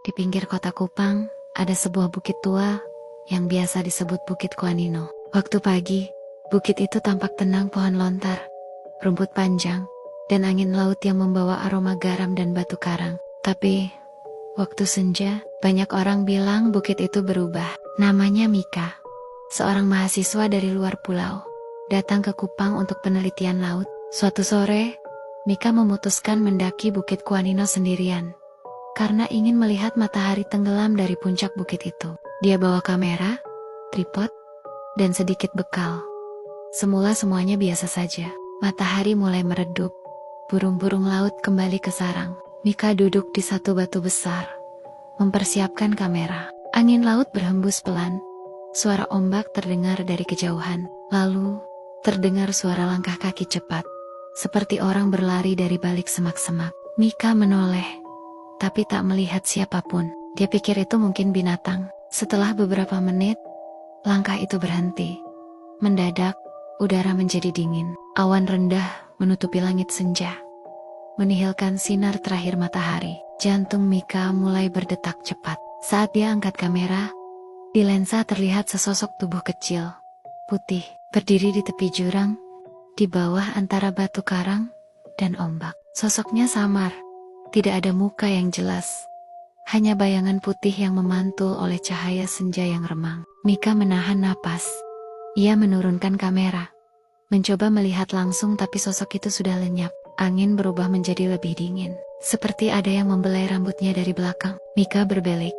Di pinggir kota Kupang, ada sebuah bukit tua yang biasa disebut Bukit Kuanino. Waktu pagi, bukit itu tampak tenang, pohon lontar, rumput panjang, dan angin laut yang membawa aroma garam dan batu karang. Tapi, waktu senja, banyak orang bilang bukit itu berubah. Namanya Mika, seorang mahasiswa dari luar pulau, datang ke Kupang untuk penelitian laut. Suatu sore, Mika memutuskan mendaki Bukit Kuanino sendirian karena ingin melihat matahari tenggelam dari puncak bukit itu. Dia bawa kamera, tripod, dan sedikit bekal. Semula semuanya biasa saja. Matahari mulai meredup, burung-burung laut kembali ke sarang. Mika duduk di satu batu besar, mempersiapkan kamera. Angin laut berhembus pelan, suara ombak terdengar dari kejauhan. Lalu, terdengar suara langkah kaki cepat, seperti orang berlari dari balik semak-semak. Mika menoleh, tapi tak melihat siapapun. Dia pikir itu mungkin binatang. Setelah beberapa menit, langkah itu berhenti. Mendadak, udara menjadi dingin. Awan rendah menutupi langit senja, menihilkan sinar terakhir matahari. Jantung Mika mulai berdetak cepat. Saat dia angkat kamera, di lensa terlihat sesosok tubuh kecil, putih, berdiri di tepi jurang, di bawah antara batu karang dan ombak. Sosoknya samar, tidak ada muka yang jelas, hanya bayangan putih yang memantul oleh cahaya senja yang remang. Mika menahan napas. Ia menurunkan kamera, mencoba melihat langsung, tapi sosok itu sudah lenyap. Angin berubah menjadi lebih dingin, seperti ada yang membelai rambutnya dari belakang. Mika berbalik,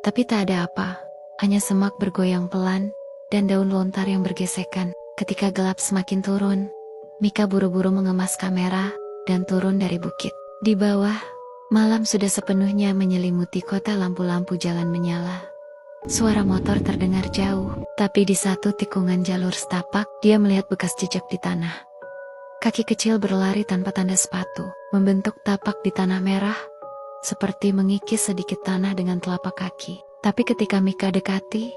tapi tak ada apa, hanya semak bergoyang pelan, dan daun lontar yang bergesekan. Ketika gelap semakin turun, Mika buru-buru mengemas kamera, dan turun dari bukit. Di bawah, malam sudah sepenuhnya menyelimuti kota, lampu-lampu jalan menyala. Suara motor terdengar jauh, tapi di satu tikungan jalur setapak, dia melihat bekas jejak di tanah. Kaki kecil berlari tanpa tanda sepatu, membentuk tapak di tanah merah, seperti mengikis sedikit tanah dengan telapak kaki. Tapi ketika Mika dekati,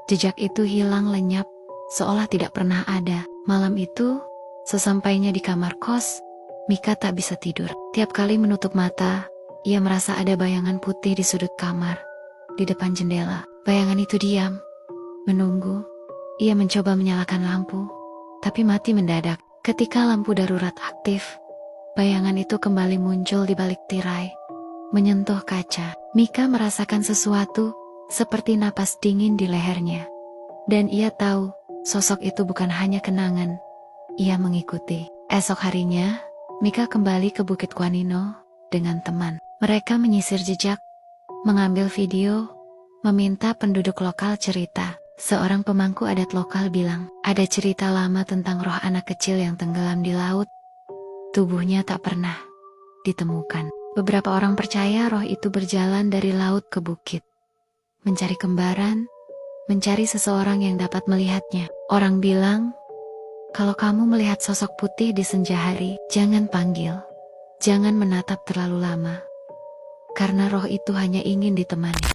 jejak itu hilang lenyap, seolah tidak pernah ada. Malam itu, sesampainya di kamar kos, Mika tak bisa tidur. Tiap kali menutup mata, ia merasa ada bayangan putih di sudut kamar, di depan jendela. Bayangan itu diam, menunggu. Ia mencoba menyalakan lampu, tapi mati mendadak. Ketika lampu darurat aktif, bayangan itu kembali muncul di balik tirai, menyentuh kaca. Mika merasakan sesuatu, seperti napas dingin di lehernya. Dan ia tahu, sosok itu bukan hanya kenangan. Ia mengikuti. Esok harinya, Mika kembali ke Bukit Kuanino dengan teman. Mereka menyisir jejak, mengambil video, meminta penduduk lokal cerita. Seorang pemangku adat lokal bilang, ada cerita lama tentang roh anak kecil yang tenggelam di laut. Tubuhnya tak pernah ditemukan. Beberapa orang percaya roh itu berjalan dari laut ke bukit, mencari kembaran, mencari seseorang yang dapat melihatnya. Orang bilang, kalau kamu melihat sosok putih di senja hari, jangan panggil, jangan menatap terlalu lama, karena roh itu hanya ingin ditemani.